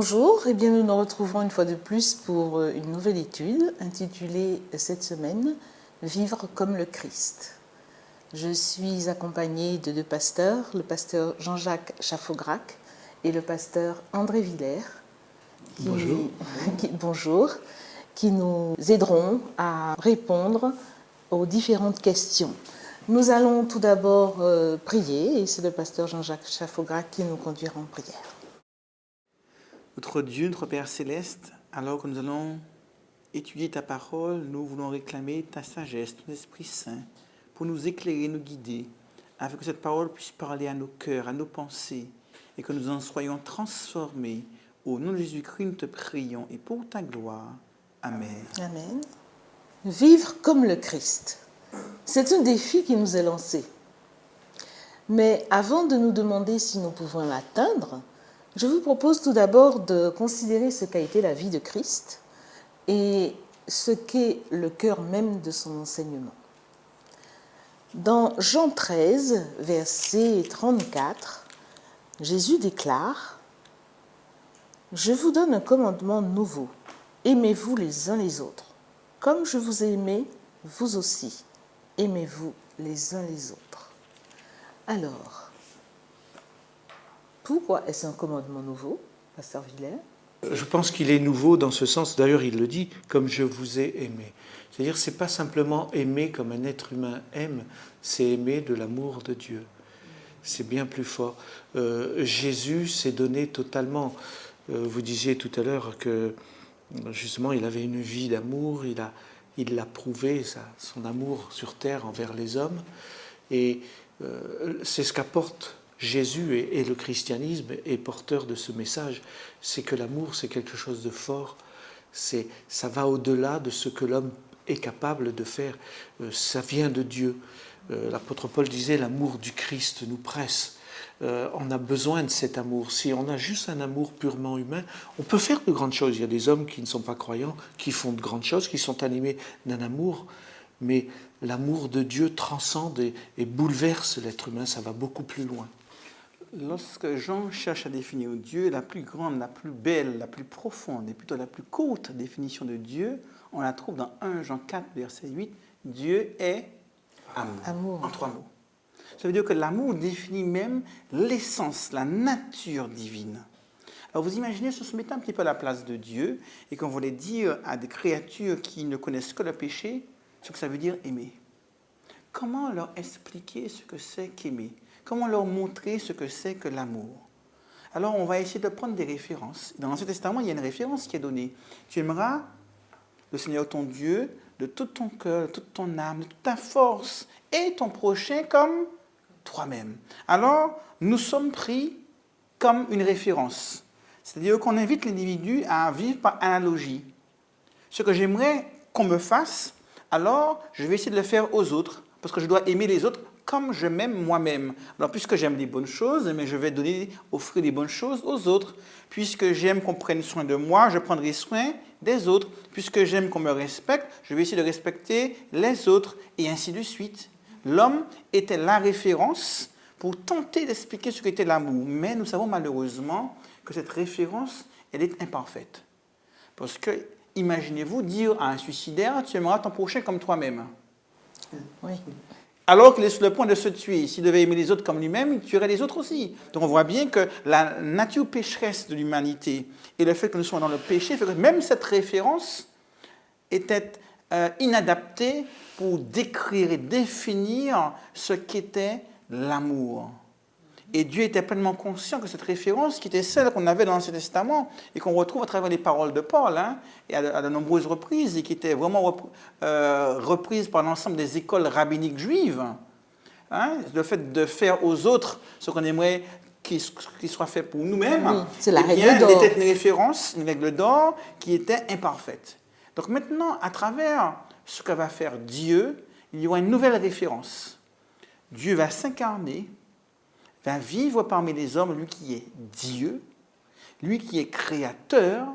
Bonjour, et bien nous nous retrouvons une fois de plus pour une nouvelle étude intitulée cette semaine « Vivre comme le Christ ». Je suis accompagnée de deux pasteurs, le pasteur Jean-Jacques Chafaugrac et le pasteur André Villers, qui nous aideront à répondre aux différentes questions. Nous allons tout d'abord prier, et c'est le pasteur Jean-Jacques Chafaugrac qui nous conduira en prière. Notre Dieu, notre Père Céleste, alors que nous allons étudier ta parole, nous voulons réclamer ta sagesse, ton Esprit Saint, pour nous éclairer, nous guider, afin que cette parole puisse parler à nos cœurs, à nos pensées, et que nous en soyons transformés. Au nom de Jésus-Christ, nous te prions, et pour ta gloire. Amen. Amen. Vivre comme le Christ. C'est un défi qui nous est lancé. Mais avant de nous demander si nous pouvons l'atteindre, je vous propose tout d'abord de considérer ce qu'a été la vie de Christ et ce qu'est le cœur même de son enseignement. Dans Jean 13, verset 34, Jésus déclare « Je vous donne un commandement nouveau, aimez-vous les uns les autres. Comme je vous ai aimé, vous aussi, aimez-vous les uns les autres. » Alors, pourquoi est-ce un commandement nouveau, pasteur Villers ? Je pense qu'il est nouveau dans ce sens, d'ailleurs il le dit, comme je vous ai aimé. C'est-à-dire c'est pas simplement aimer comme un être humain aime, c'est aimer de l'amour de Dieu. C'est bien plus fort. Jésus s'est donné totalement. Vous disiez tout à l'heure que justement il avait une vie d'amour, il l'a prouvé, son amour sur terre envers les hommes. Et c'est ce qu'apporte Jésus, et le christianisme est porteur de ce message, c'est que l'amour c'est quelque chose de fort, ça va au-delà de ce que l'homme est capable de faire, ça vient de Dieu. L'apôtre Paul disait l'amour du Christ nous presse, on a besoin de cet amour. Si on a juste un amour purement humain, on peut faire de grandes choses. Il y a des hommes qui ne sont pas croyants, qui font de grandes choses, qui sont animés d'un amour, mais l'amour de Dieu transcende et bouleverse l'être humain, ça va beaucoup plus loin. Lorsque Jean cherche à définir Dieu, la plus grande, la plus belle, la plus profonde et plutôt la plus courte définition de Dieu, on la trouve dans 1 Jean 4, verset 8. Dieu est amour. En 3 mots. Ça veut dire que l'amour définit même l'essence, la nature divine. Alors vous imaginez, si on se mettait un petit peu à la place de Dieu et qu'on voulait dire à des créatures qui ne connaissent que le péché ce que ça veut dire aimer. Comment leur expliquer ce que c'est qu'aimer ? Comment leur montrer ce que c'est que l'amour ? Alors, on va essayer de prendre des références. Dans l'Ancien Testament, il y a une référence qui est donnée. Tu aimeras le Seigneur ton Dieu de tout ton cœur, de toute ton âme, de toute ta force, et ton prochain comme toi-même. Alors, nous sommes pris comme une référence. C'est-à-dire qu'on invite l'individu à vivre par analogie. Ce que j'aimerais qu'on me fasse, alors je vais essayer de le faire aux autres, parce que je dois aimer les autres comme je m'aime moi-même. Alors, puisque j'aime les bonnes choses, mais je vais offrir les bonnes choses aux autres. Puisque j'aime qu'on prenne soin de moi, je prendrai soin des autres. Puisque j'aime qu'on me respecte, je vais essayer de respecter les autres, et ainsi de suite. L'homme était la référence pour tenter d'expliquer ce qu'était l'amour. Mais nous savons malheureusement que cette référence, elle est imparfaite. Parce que, imaginez-vous dire à un suicidaire, tu aimeras ton prochain comme toi-même. Oui. Alors qu'il est sur le point de se tuer. S'il devait aimer les autres comme lui-même, il tuerait les autres aussi. Donc on voit bien que la nature pécheresse de l'humanité et le fait que nous soyons dans le péché fait que même cette référence était inadaptée pour décrire et définir ce qu'était l'amour. Et Dieu était pleinement conscient que cette référence, qui était celle qu'on avait dans l'Ancien Testament et qu'on retrouve à travers les paroles de Paul, et à de nombreuses reprises, et qui était vraiment reprise par l'ensemble des écoles rabbiniques juives, le fait de faire aux autres ce qu'on aimerait qu'il soit fait pour nous-mêmes, oui, c'est la règle d'or. Était une référence, une règle d'or qui était imparfaite. Donc maintenant, à travers ce que va faire Dieu, il y aura une nouvelle référence. Dieu va s'incarner, va vivre parmi les hommes, lui qui est Dieu, lui qui est créateur,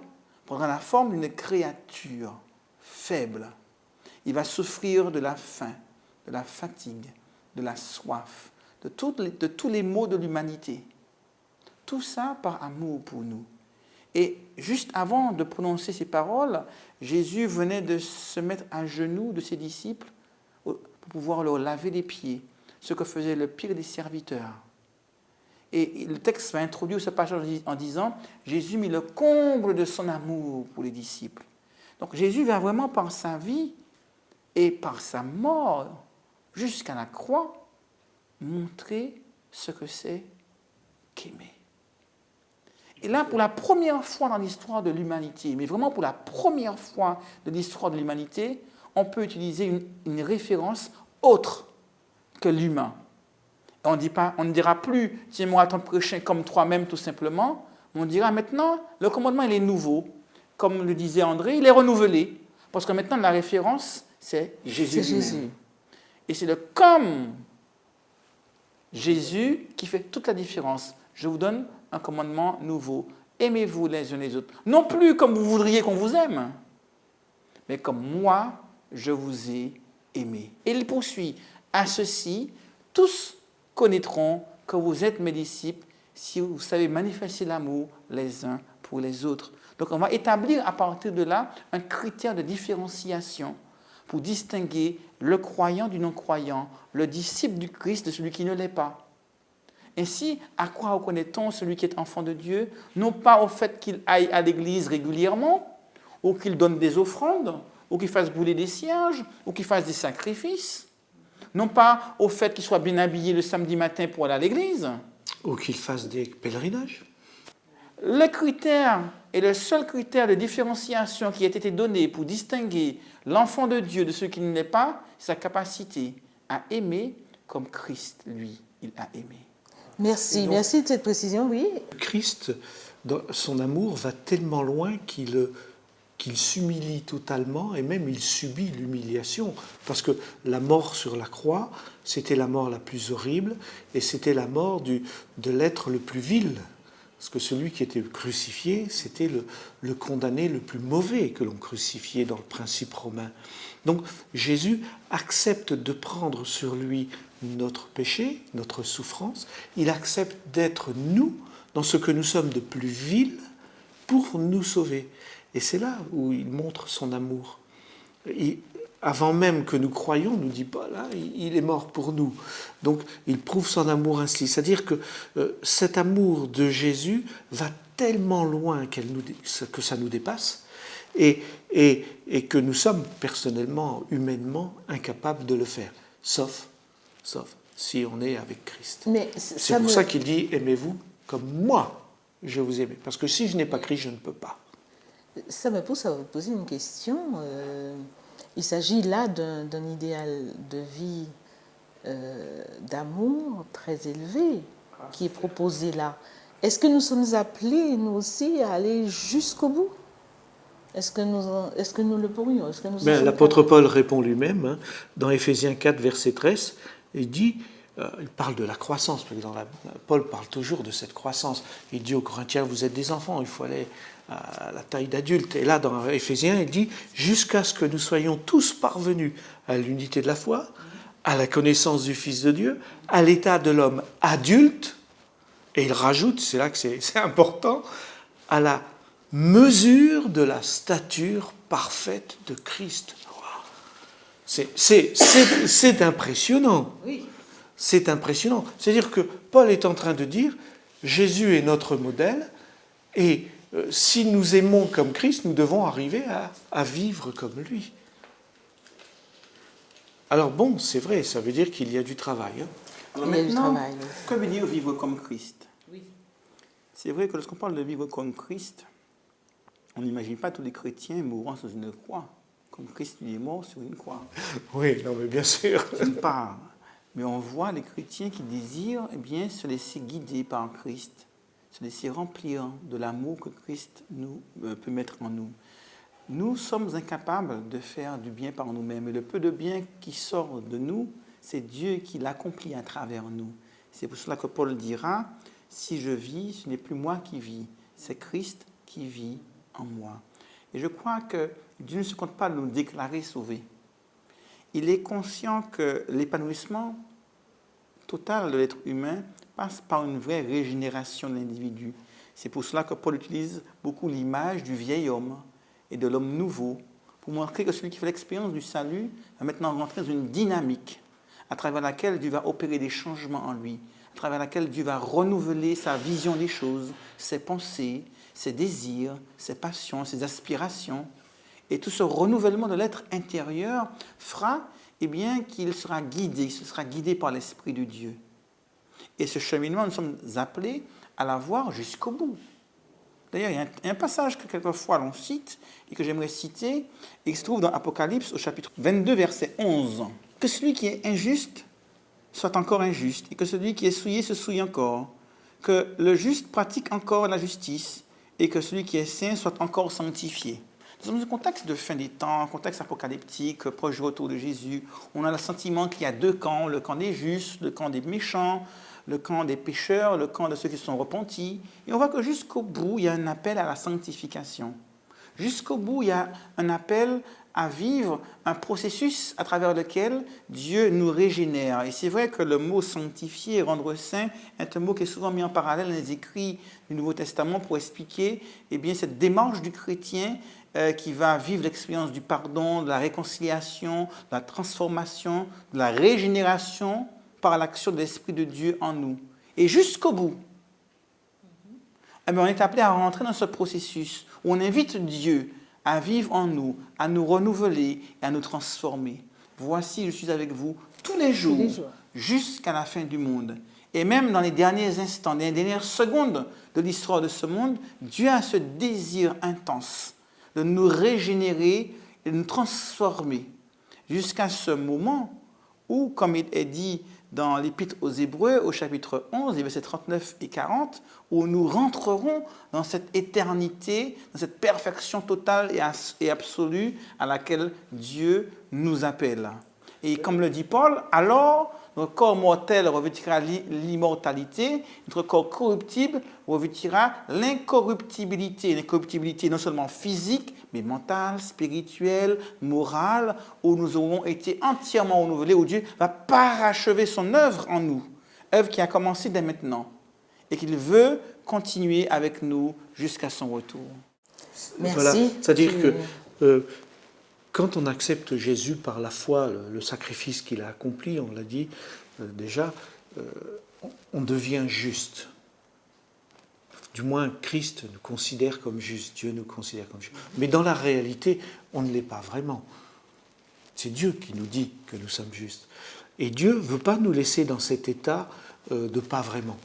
prendra la forme d'une créature faible. Il va souffrir de la faim, de la fatigue, de la soif, de tous les maux de l'humanité. Tout ça par amour pour nous. Et juste avant de prononcer ces paroles, Jésus venait de se mettre à genoux de ses disciples pour pouvoir leur laver les pieds, ce que faisait le pire des serviteurs. Et le texte va introduire ce passage en disant « Jésus mit le comble de son amour pour les disciples ». Donc Jésus va vraiment par sa vie et par sa mort jusqu'à la croix montrer ce que c'est qu'aimer. Et là, pour la première fois dans l'histoire de l'humanité, mais vraiment pour la première fois de l'histoire de l'humanité, on peut utiliser une référence autre que l'humain. On ne dira plus « tiens-moi à ton prochain comme toi-même » tout simplement. On dira maintenant, le commandement il est nouveau. Comme le disait André, il est renouvelé. Parce que maintenant, la référence, c'est Jésus lui-même. Jésus. Et c'est le « comme Jésus » qui fait toute la différence. Je vous donne un commandement nouveau. Aimez-vous les uns les autres. Non plus comme vous voudriez qu'on vous aime, mais comme moi, je vous ai aimé. Et il poursuit. À ceci, tous connaîtront que vous êtes mes disciples si vous savez manifester l'amour les uns pour les autres. Donc on va établir à partir de là un critère de différenciation pour distinguer le croyant du non-croyant, le disciple du Christ de celui qui ne l'est pas. Ainsi, à quoi reconnaît-on celui qui est enfant de Dieu? Non pas au fait qu'il aille à l'église régulièrement, ou qu'il donne des offrandes, ou qu'il fasse brûler des cierges, ou qu'il fasse des sacrifices. Non pas au fait qu'il soit bien habillé le samedi matin pour aller à l'église. Ou qu'il fasse des pèlerinages. Le critère et le seul critère de différenciation qui a été donné pour distinguer l'enfant de Dieu de ceux qui ne l'est pas, c'est sa capacité à aimer comme Christ, lui, il a aimé. Merci, donc, merci de cette précision, oui. Christ, dans son amour, va tellement loin qu'il s'humilie totalement et même il subit l'humiliation. Parce que la mort sur la croix, c'était la mort la plus horrible et c'était la mort de l'être le plus vil. Parce que celui qui était crucifié, c'était le condamné le plus mauvais que l'on crucifiait dans le principe romain. Donc Jésus accepte de prendre sur lui notre péché, notre souffrance. Il accepte d'être nous, dans ce que nous sommes de plus vil, pour nous sauver. Et c'est là où il montre son amour. Avant même que nous croyions, nous dit pas là, il est mort pour nous. Donc il prouve son amour ainsi. C'est-à-dire que cet amour de Jésus va tellement loin que ça nous dépasse et que nous sommes personnellement, humainement, incapables de le faire. Sauf si on est avec Christ. Mais c'est pour ça qu'il dit « aimez-vous comme moi, je vous aime ». Parce que si je n'ai pas Christ, je ne peux pas. Ça me pousse à vous poser une question. Il s'agit là d'un idéal de vie, d'amour très élevé qui est proposé là. Est-ce que nous sommes appelés, nous aussi, à aller jusqu'au bout? Est-ce que nous le pourrions? L'apôtre Paul répond lui-même, dans Éphésiens 4, verset 13, il dit, il parle de la croissance, parce que Paul parle toujours de cette croissance. Il dit aux Corinthiens, vous êtes des enfants, il faut aller à la taille d'adulte. Et là, dans Éphésiens, il dit, jusqu'à ce que nous soyons tous parvenus à l'unité de la foi, à la connaissance du Fils de Dieu, à l'état de l'homme adulte, et il rajoute, c'est là que c'est important, à la mesure de la stature parfaite de Christ. C'est impressionnant. Oui. C'est impressionnant. C'est-à-dire que Paul est en train de dire, Jésus est notre modèle, et si nous aimons comme Christ, nous devons arriver à vivre comme lui. Alors bon, c'est vrai, ça veut dire qu'il y a du travail. Alors maintenant, que veut dire vivre comme Christ? Oui. C'est vrai que lorsqu'on parle de vivre comme Christ, on n'imagine pas tous les chrétiens mourant sur une croix, comme Christ lui est mort sur une croix. Oui, non mais bien sûr. D'une part, mais on voit les chrétiens qui désirent se laisser guider par Christ, se laisser remplir de l'amour que Christ peut mettre en nous. Nous sommes incapables de faire du bien par nous-mêmes. Et le peu de bien qui sort de nous, c'est Dieu qui l'accomplit à travers nous. C'est pour cela que Paul dira, si je vis, ce n'est plus moi qui vis, c'est Christ qui vit en moi. Et je crois que Dieu ne se compte pas de nous déclarer sauvés. Il est conscient que l'épanouissement total de l'être humain passe par une vraie régénération de l'individu. C'est pour cela que Paul utilise beaucoup l'image du vieil homme et de l'homme nouveau, pour montrer que celui qui fait l'expérience du salut va maintenant rentrer dans une dynamique à travers laquelle Dieu va opérer des changements en lui, à travers laquelle Dieu va renouveler sa vision des choses, ses pensées, ses désirs, ses passions, ses aspirations. Et tout ce renouvellement de l'être intérieur fera qu'il sera guidé par l'Esprit de Dieu. Et ce cheminement, nous sommes appelés à l'avoir jusqu'au bout. D'ailleurs, il y a un passage que quelquefois l'on cite et que j'aimerais citer, et qui se trouve dans Apocalypse au chapitre 22, verset 11. « Que celui qui est injuste soit encore injuste, et que celui qui est souillé se souille encore. Que le juste pratique encore la justice, et que celui qui est saint soit encore sanctifié. » Nous sommes dans un contexte de fin des temps, un contexte apocalyptique, proche du retour de Jésus. On a le sentiment qu'il y a deux camps, le camp des justes, le camp des méchants, le camp des pécheurs, le camp de ceux qui se sont repentis. Et on voit que jusqu'au bout, il y a un appel à la sanctification. Jusqu'au bout, il y a un appel à vivre un processus à travers lequel Dieu nous régénère. Et c'est vrai que le mot sanctifier, rendre saint, est un mot qui est souvent mis en parallèle dans les écrits du Nouveau Testament pour expliquer cette démarche du chrétien qui va vivre l'expérience du pardon, de la réconciliation, de la transformation, de la régénération par l'action de l'Esprit de Dieu en nous. Et jusqu'au bout, on est appelé à rentrer dans ce processus où on invite Dieu à vivre en nous, à nous renouveler et à nous transformer. Voici, je suis avec vous tous les jours, jusqu'à la fin du monde. Et même dans les derniers instants, dans les dernières secondes de l'histoire de ce monde, Dieu a ce désir intense de nous régénérer et de nous transformer jusqu'à ce moment où, comme il est dit dans l'Épître aux Hébreux, au chapitre 11, les versets 39 et 40, où nous rentrerons dans cette éternité, dans cette perfection totale et absolue à laquelle Dieu nous appelle. Et comme le dit Paul, alors notre corps mortel revêtira l'immortalité, notre corps corruptible revêtira l'incorruptibilité. L'incorruptibilité non seulement physique, mais mentale, spirituelle, morale, où nous aurons été entièrement renouvelés, où Dieu va parachever son œuvre en nous, œuvre qui a commencé dès maintenant, et qu'il veut continuer avec nous jusqu'à son retour. Merci. Voilà. C'est-à-dire que quand on accepte Jésus par la foi, le sacrifice qu'il a accompli, on l'a dit déjà, on devient juste. Du moins, Christ nous considère comme juste, Dieu nous considère comme juste. Mais dans la réalité, on ne l'est pas vraiment. C'est Dieu qui nous dit que nous sommes justes. Et Dieu ne veut pas nous laisser dans cet état de pas vraiment.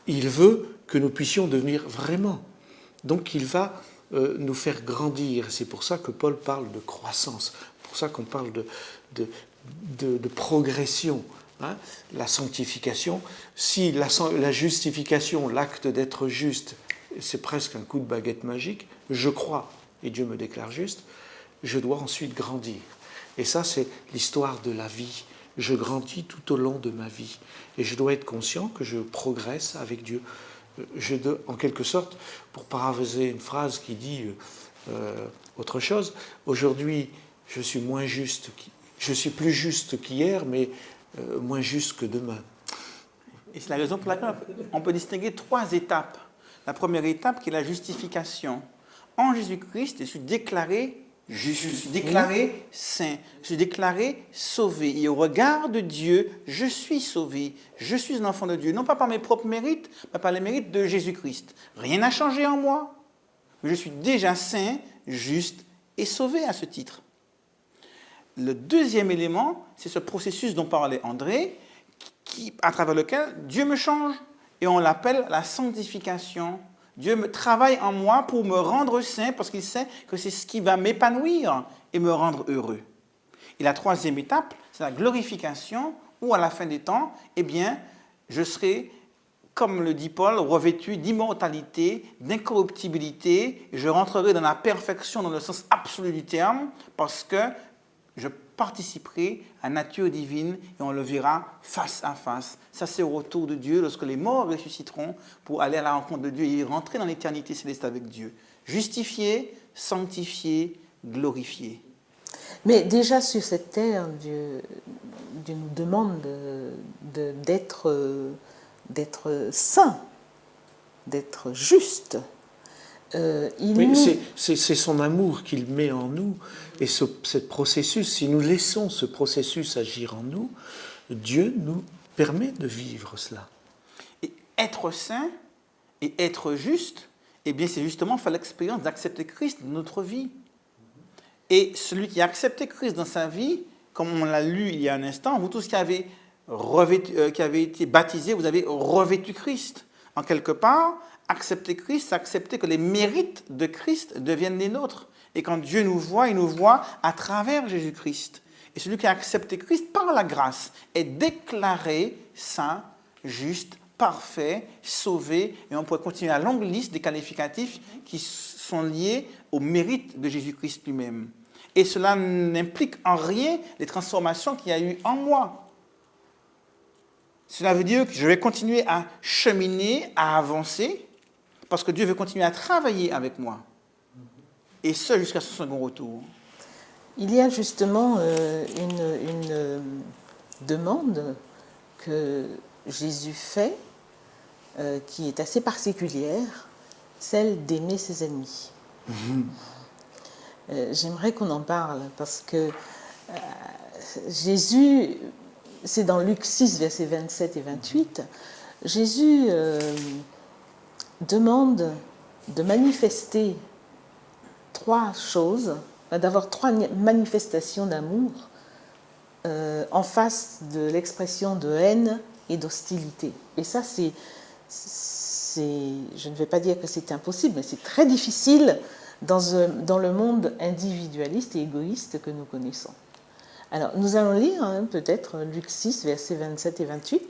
Il veut que nous puissions devenir vraiment. Donc il va nous faire grandir. C'est pour ça que Paul parle de croissance. C'est pour ça qu'on parle de progression. Hein, la sanctification, si la justification, l'acte d'être juste, c'est presque un coup de baguette magique, je crois et Dieu me déclare juste, je dois ensuite grandir. Et ça, c'est l'histoire de la vie. Je grandis tout au long de ma vie. Et je dois être conscient que je progresse avec Dieu. En quelque sorte, pour paraphraser une phrase qui dit autre chose, aujourd'hui, je suis plus juste qu'hier, mais moins juste que demain. Et c'est la raison pour laquelle on peut distinguer 3 étapes. La première étape qui est la justification. En Jésus-Christ, je suis déclaré juste, je suis déclaré saint, je suis déclaré sauvé. Et au regard de Dieu, je suis sauvé, je suis un enfant de Dieu. Non pas par mes propres mérites, mais par les mérites de Jésus-Christ. Rien n'a changé en moi, mais je suis déjà saint, juste et sauvé à ce titre. Le deuxième élément, c'est ce processus dont parlait André, à travers lequel Dieu me change, et on l'appelle la sanctification. Dieu travaille en moi pour me rendre saint, parce qu'il sait que c'est ce qui va m'épanouir et me rendre heureux. Et la troisième étape, c'est la glorification, où à la fin des temps, je serai, comme le dit Paul, revêtu d'immortalité, d'incorruptibilité, et je rentrerai dans la perfection dans le sens absolu du terme, parce que je participerai à la nature divine et on le verra face à face. Ça, c'est au retour de Dieu, lorsque les morts ressusciteront pour aller à la rencontre de Dieu et rentrer dans l'éternité céleste avec Dieu. Justifié, sanctifié, glorifié. Mais déjà sur cette terre, Dieu nous demande d'être saint. d'être juste. Oui, c'est son amour qu'il met en nous. Et ce processus, si nous laissons ce processus agir en nous, Dieu nous permet de vivre cela. Et être saint et être juste, eh bien, c'est justement faire l'expérience d'accepter Christ dans notre vie. Et celui qui a accepté Christ dans sa vie, comme on l'a lu il y a un instant, vous tous qui avez été baptisés, vous avez revêtu Christ. En quelque part, accepter Christ, c'est accepter que les mérites de Christ deviennent les nôtres. Et quand Dieu nous voit, il nous voit à travers Jésus-Christ. Et celui qui a accepté Christ par la grâce est déclaré saint, juste, parfait, sauvé. Et on pourrait continuer la longue liste des qualificatifs qui sont liés au mérite de Jésus-Christ lui-même. Et cela n'implique en rien les transformations qu'il y a eu en moi. Cela veut dire que je vais continuer à cheminer, à avancer, parce que Dieu veut continuer à travailler avec moi. Et ce, jusqu'à son second retour. Il y a justement une demande que Jésus fait, qui est assez particulière, celle d'aimer ses ennemis. J'aimerais qu'on en parle, parce que Jésus, c'est dans Luc 6, versets 27 et 28, Jésus demande de manifester trois choses, d'avoir trois manifestations d'amour en face de l'expression de haine et d'hostilité. Et ça, je ne vais pas dire que c'est impossible, mais c'est très difficile dans le monde individualiste et égoïste que nous connaissons. Alors, nous allons lire peut-être Luc 6, versets 27 et 28.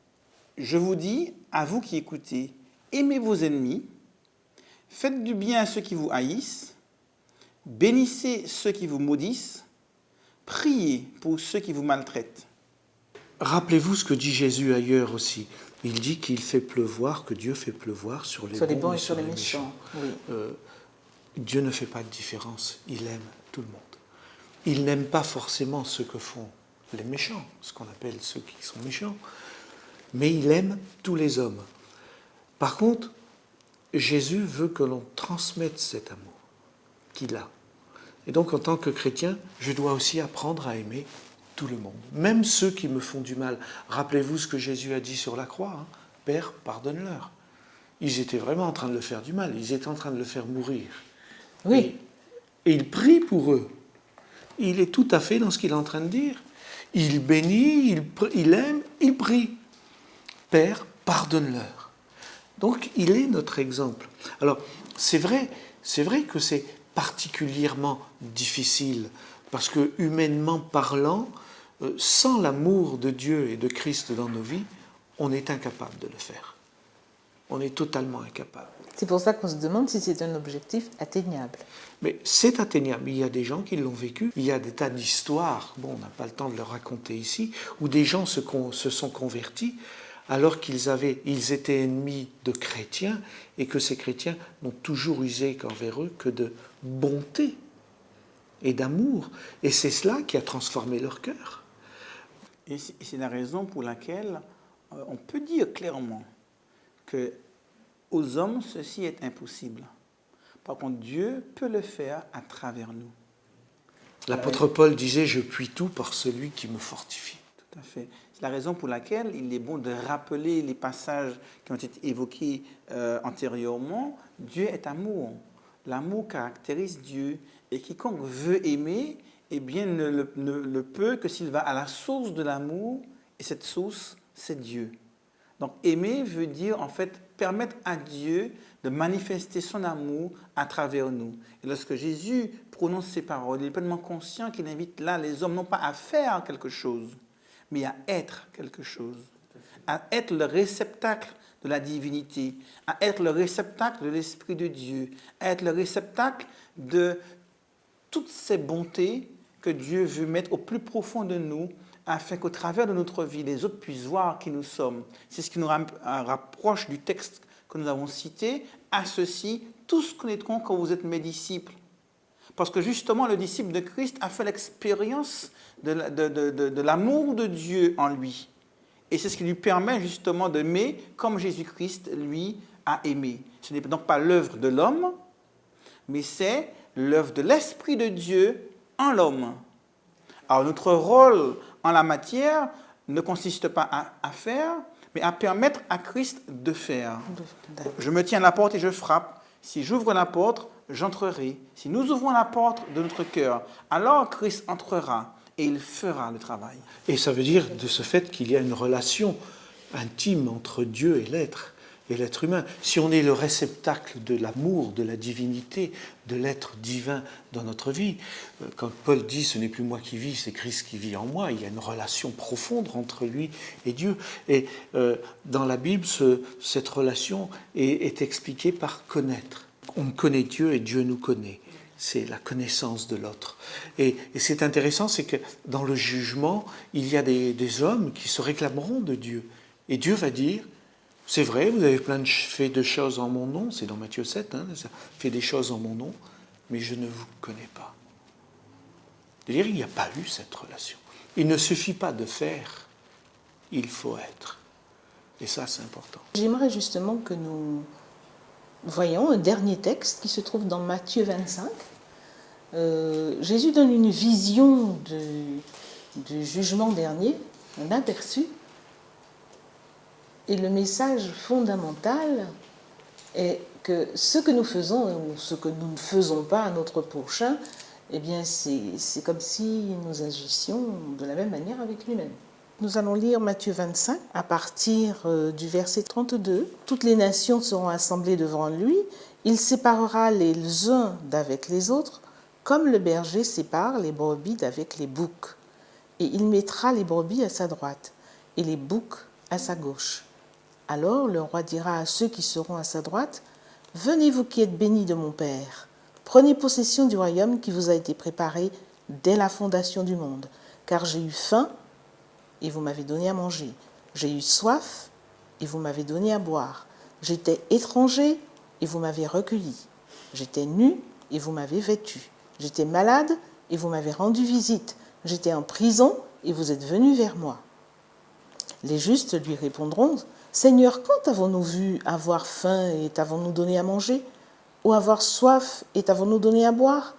Je vous dis, à vous qui écoutez, aimez vos ennemis, faites du bien à ceux qui vous haïssent, bénissez ceux qui vous maudissent, priez pour ceux qui vous maltraitent. Rappelez-vous ce que dit Jésus ailleurs aussi. Il dit qu'il fait pleuvoir, que Dieu fait pleuvoir sur les bons et sur les méchants. Oui. Dieu ne fait pas de différence, il aime tout le monde. Il n'aime pas forcément ce que font les méchants, ce qu'on appelle ceux qui sont méchants, mais il aime tous les hommes. Par contre, Jésus veut que l'on transmette cet amour qu'il a. Et donc, en tant que chrétien, je dois aussi apprendre à aimer tout le monde, même ceux qui me font du mal. Rappelez-vous ce que Jésus a dit sur la croix, Père, pardonne-leur. Ils étaient vraiment en train de le faire du mal, ils étaient en train de le faire mourir. Oui. Et il prie pour eux. Il est tout à fait dans ce qu'il est en train de dire. Il bénit, il aime, il prie. Père, pardonne-leur. Donc, il est notre exemple. Alors, c'est vrai que c'est particulièrement difficile, parce que, humainement parlant, sans l'amour de Dieu et de Christ dans nos vies, on est incapable de le faire. On est totalement incapable. C'est pour ça qu'on se demande si c'est un objectif atteignable. Mais c'est atteignable. Il y a des gens qui l'ont vécu. Il y a des tas d'histoires, on n'a pas le temps de le raconter ici, où des gens se sont convertis alors qu'ils étaient ennemis de chrétiens et que ces chrétiens n'ont toujours usé qu'envers eux que de bonté et d'amour. Et c'est cela qui a transformé leur cœur. Et c'est la raison pour laquelle on peut dire clairement que aux hommes, ceci est impossible. Par contre, Dieu peut le faire à travers nous. L'apôtre Paul disait « Je puis tout par celui qui me fortifie ». Tout à fait. C'est la raison pour laquelle il est bon de rappeler les passages qui ont été évoqués antérieurement. Dieu est amour. L'amour caractérise Dieu. Et quiconque veut aimer, eh bien, ne le peut que s'il va à la source de l'amour. Et cette source, c'est Dieu. Donc, aimer veut dire, en fait, permettre à Dieu de manifester son amour à travers nous. Et lorsque Jésus prononce ces paroles, il est pleinement conscient qu'il invite là les hommes non pas à faire quelque chose, mais à être quelque chose, à être le réceptacle de la divinité, à être le réceptacle de l'Esprit de Dieu, à être le réceptacle de toutes ces bontés que Dieu veut mettre au plus profond de nous, afin qu'au travers de notre vie, les autres puissent voir qui nous sommes. C'est ce qui nous rapproche du texte que nous avons cité. À ceci, tous connaîtront que vous êtes mes disciples. Parce que justement, le disciple de Christ a fait l'expérience de l'amour de Dieu en lui. Et c'est ce qui lui permet justement d'aimer comme Jésus-Christ, lui, a aimé. Ce n'est donc pas l'œuvre de l'homme, mais c'est l'œuvre de l'Esprit de Dieu en l'homme. Alors notre rôle en la matière ne consiste pas à faire, mais à permettre à Christ de faire. Je me tiens à la porte et je frappe. Si j'ouvre la porte, j'entrerai. Si nous ouvrons la porte de notre cœur, alors Christ entrera et il fera le travail. Et ça veut dire de ce fait qu'il y a une relation intime entre Dieu et l'être humain. Si on est le réceptacle de l'amour, de la divinité, de l'être divin dans notre vie, quand Paul dit « ce n'est plus moi qui vis, c'est Christ qui vit en moi », il y a une relation profonde entre lui et Dieu. Et dans la Bible, cette relation est expliquée par connaître. On connaît Dieu et Dieu nous connaît. C'est la connaissance de l'autre. Et c'est intéressant, c'est que dans le jugement, il y a des hommes qui se réclameront de Dieu. Et Dieu va dire, c'est vrai, vous avez fait de choses en mon nom, c'est dans Matthieu 7, ça fait des choses en mon nom, mais je ne vous connais pas. C'est-à-dire, il n'y a pas eu cette relation. Il ne suffit pas de faire, il faut être. Et ça, c'est important. J'aimerais justement que nous voyons un dernier texte qui se trouve dans Matthieu 25. Jésus donne une vision du jugement dernier, un aperçu. Et le message fondamental est que ce que nous faisons ou ce que nous ne faisons pas à notre prochain, eh bien c'est comme si nous agissions de la même manière avec lui-même. Nous allons lire Matthieu 25 à partir du verset 32. « Toutes les nations seront assemblées devant lui. Il séparera les uns d'avec les autres, comme le berger sépare les brebis d'avec les boucs. Et il mettra les brebis à sa droite et les boucs à sa gauche. Alors le roi dira à ceux qui seront à sa droite, « Venez vous qui êtes bénis de mon Père, prenez possession du royaume qui vous a été préparé dès la fondation du monde. Car j'ai eu faim, et vous m'avez donné à manger. J'ai eu soif, et vous m'avez donné à boire. J'étais étranger, et vous m'avez recueilli. J'étais nu, et vous m'avez vêtu. J'étais malade, et vous m'avez rendu visite. J'étais en prison, et vous êtes venus vers moi. » Les justes lui répondront, « Seigneur, quand avons-nous vu avoir faim, et t'avons-nous donné à manger? Ou avoir soif, et t'avons-nous donné à boire?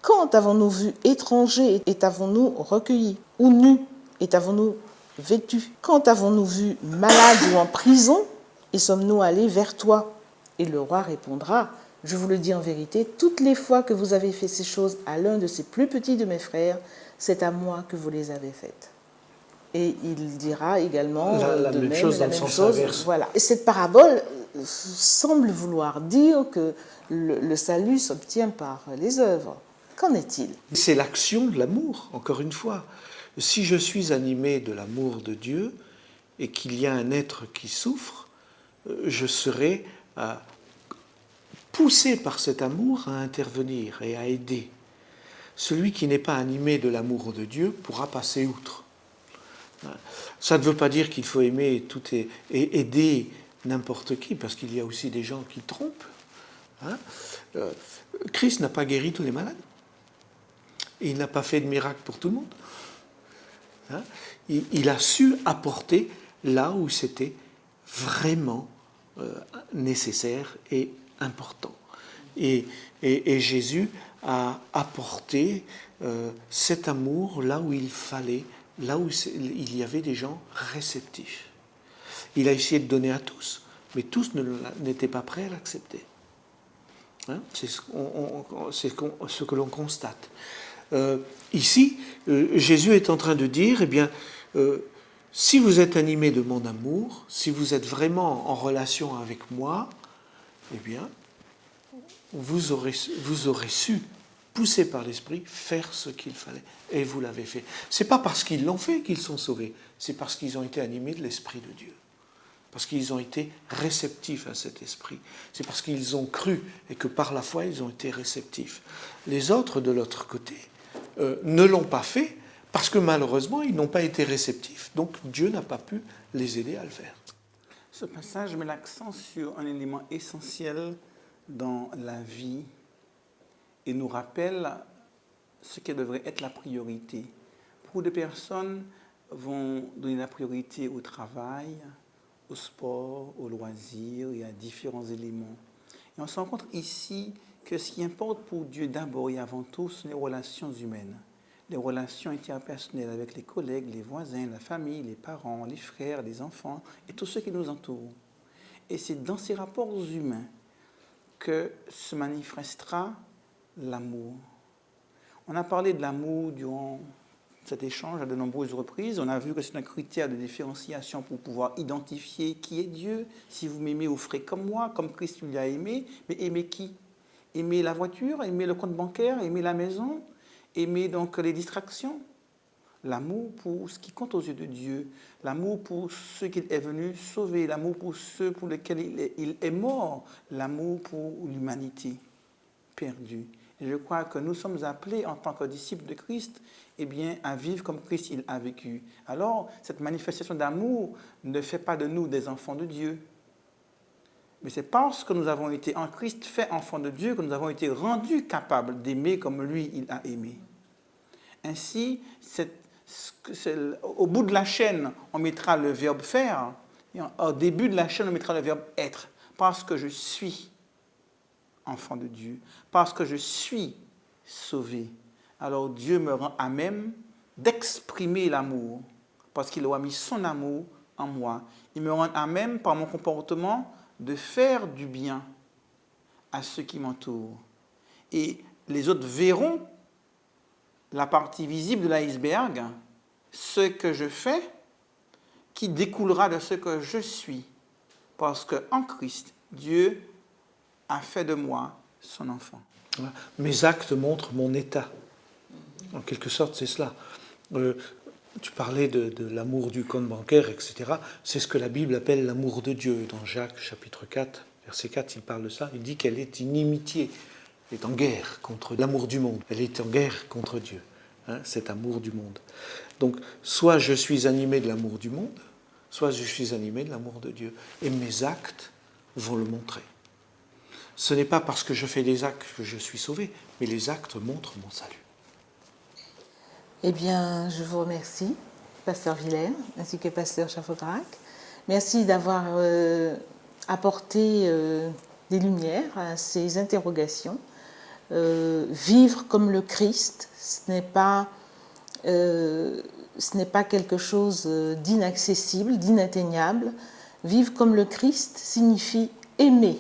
Quand avons-nous vu étranger, et t'avons-nous recueilli? Ou nu, et t'avons-nous vêtu? Quand avons-nous vu malade ou en prison, et sommes-nous allés vers toi? » Et le roi répondra, « Je vous le dis en vérité, toutes les fois que vous avez fait ces choses à l'un de ces plus petits de mes frères, c'est à moi que vous les avez faites. » Et il dira également la même chose dans le sens inverse. Voilà. Et cette parabole semble vouloir dire que le salut s'obtient par les œuvres. Qu'en est-il? C'est l'action de l'amour, encore une fois. Si je suis animé de l'amour de Dieu et qu'il y a un être qui souffre, je serai poussé par cet amour à intervenir et à aider. Celui qui n'est pas animé de l'amour de Dieu pourra passer outre. Ça ne veut pas dire qu'il faut aimer tout et aider n'importe qui, parce qu'il y a aussi des gens qui trompent. Christ n'a pas guéri tous les malades. Il n'a pas fait de miracle pour tout le monde. Il a su apporter là où c'était vraiment nécessaire et important. Et Jésus a apporté cet amour là où il fallait, là où il y avait des gens réceptifs. Il a essayé de donner à tous, mais tous n'étaient pas prêts à l'accepter. C'est ce que l'on constate. Ici, Jésus est en train de dire, eh bien, si vous êtes animé de mon amour, si vous êtes vraiment en relation avec moi, eh bien, vous aurez su, poussé par l'Esprit, faire ce qu'il fallait. Et vous l'avez fait. Ce n'est pas parce qu'ils l'ont fait qu'ils sont sauvés, c'est parce qu'ils ont été animés de l'Esprit de Dieu. Parce qu'ils ont été réceptifs à cet esprit. C'est parce qu'ils ont cru et que par la foi, ils ont été réceptifs. Les autres, de l'autre côté, ne l'ont pas fait parce que malheureusement, ils n'ont pas été réceptifs. Donc Dieu n'a pas pu les aider à le faire. Ce passage met l'accent sur un élément essentiel dans la vie et nous rappelle ce qui devrait être la priorité. Beaucoup de personnes vont donner la priorité au travail, au sport, au loisir et à différents éléments. Et on se rend compte ici que ce qui importe pour Dieu d'abord et avant tout, ce sont les relations humaines. Les relations interpersonnelles avec les collègues, les voisins, la famille, les parents, les frères, les enfants et tous ceux qui nous entourent. Et c'est dans ces rapports humains que se manifestera l'amour. On a parlé de l'amour durant cet échange à de nombreuses reprises. On a vu que c'est un critère de différenciation pour pouvoir identifier qui est Dieu. Si vous m'aimez, vous ferez comme moi, comme Christ lui a aimé. Mais aimer qui? Aimer la voiture, aimer le compte bancaire, aimer la maison, aimer donc les distractions. L'amour pour ce qui compte aux yeux de Dieu, l'amour pour ceux qu'il est venu sauver, l'amour pour ceux pour lesquels il est mort, l'amour pour l'humanité perdue. Et je crois que nous sommes appelés en tant que disciples de Christ à vivre comme Christ il a vécu. Alors, cette manifestation d'amour ne fait pas de nous des enfants de Dieu. Mais c'est parce que nous avons été en Christ faits enfants de Dieu que nous avons été rendus capables d'aimer comme lui il a aimé. Ainsi, au bout de la chaîne, on mettra le verbe faire, et au début de la chaîne, on mettra le verbe être. Parce que je suis enfant de Dieu, parce que je suis sauvé. Alors Dieu me rend à même d'exprimer l'amour, parce qu'il aura mis son amour en moi. Il me rend à même, par mon comportement, de faire du bien à ceux qui m'entourent. Et les autres verront la partie visible de l'iceberg, ce que je fais, qui découlera de ce que je suis. Parce qu'en Christ, Dieu a fait de moi son enfant. Voilà. Mes actes montrent mon état. En quelque sorte, c'est cela. Tu parlais de l'amour du compte bancaire, etc. C'est ce que la Bible appelle l'amour de Dieu. Dans Jacques, chapitre 4, verset 4, il parle de ça. Il dit qu'elle est inimitié. Elle est en guerre contre l'amour du monde. Elle est en guerre contre Dieu. Cet amour du monde. Donc, soit je suis animé de l'amour du monde, soit je suis animé de l'amour de Dieu. Et mes actes vont le montrer. Ce n'est pas parce que je fais des actes que je suis sauvé, mais les actes montrent mon salut. Eh bien, je vous remercie, Pasteur Villers, ainsi que Pasteur Chaffograc. Merci d'avoir apporté des lumières à ces interrogations. Vivre comme le Christ, ce n'est pas quelque chose d'inaccessible, d'inatteignable. Vivre comme le Christ signifie aimer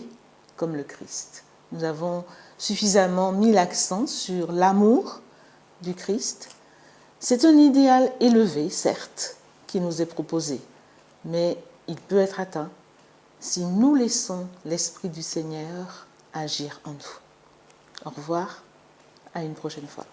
comme le Christ. Nous avons suffisamment mis l'accent sur l'amour du Christ. C'est un idéal élevé, certes, qui nous est proposé, mais il peut être atteint si nous laissons l'Esprit du Seigneur agir en nous. Au revoir, à une prochaine fois.